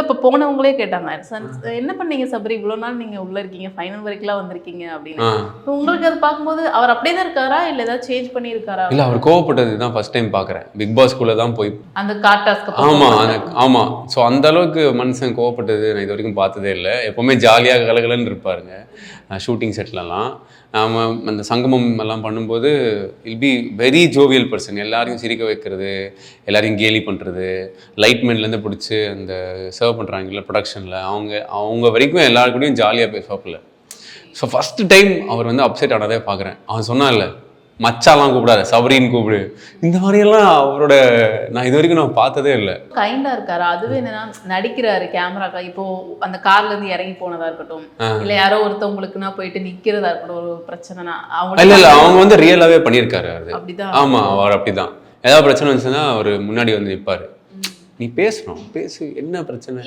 இப்போ போனவங்களே கேட்டாங்க, என்ன பண்ணீங்க சபரி, இவ்வளோ நாள் நீங்க உள்ள இருக்கீங்க, ஃபைனல் வரைக்கும்லாம் வந்திருக்கீங்க அப்படின்னு. உங்களுக்கு அது பார்க்கும்போது அவர் அப்படியே தான் இருக்காரா இல்லை ஏதாவது சேஞ்ச் பண்ணியிருக்காரா? இல்லை, அவர் கோவப்பட்டது தான் ஃபர்ஸ்ட் டைம் பார்க்குறேன். பிக் பாஸ்குள்ளே தான் போய் அந்த கார்டாஸ்க்கு. ஆமாம். ஸோ அந்த அளவுக்கு மனுஷன் கோவப்பட்டது நான் இது வரைக்கும் பார்த்ததே இல்லை. எப்போவுமே ஜாலியாக கலகலன்னு இருப்பாருங்க ஷூட்டிங் செட்லலாம். நாம் அந்த சங்கமம் எல்லாம் பண்ணும்போது இல் பி வெரி ஜோவியல் பர்சன். எல்லாரையும் சிரிக்க வைக்கிறது, எல்லாரையும் கேலி பண்ணுறது, லைட்மேன்லேருந்து பிடிச்சி அந்த சர்வ் பண்ணுறாங்கல்ல ப்ரொடக்ஷனில், அவங்க வரைக்கும் எல்லாருக்கூடையும் ஜாலியாக பேசுவாப்பில்ல. ஸோ ஃபஸ்ட்டு டைம் அவர் வந்து அப்செட் ஆனதே பார்க்குறேன். அவன் சொன்னான்ல, மச்சாலாம் கூப்பிடாத, சபரின்னு கூப்பிடு, இந்த மாதிரியெல்லாம் அவரோட நான் இது வரைக்கும் நான் பார்த்ததே இல்லை. கைண்டா இருக்காரு. அதுவே என்னன்னா நடிக்கிறாரு கேமராக்கா. இப்போ அந்த கார்ல இருந்து இறங்கி போனதா இருக்கட்டும், இல்ல யாரோ ஒருத்தவங்களுக்குன்னா போயிட்டு நிக்கிறதா இருக்கட்டும், ஒரு பிரச்சனைனா இல்ல அவங்க வந்து ரியலாவே பண்ணியிருக்காரு. அது அப்படிதான். ஆமா, அவர் அப்படிதான். ஏதாவது பிரச்சனை வந்துச்சுன்னா அவர் முன்னாடி வந்து நிற்பாரு. நீ பேசணும், பேசு, என்ன பிரச்சனை.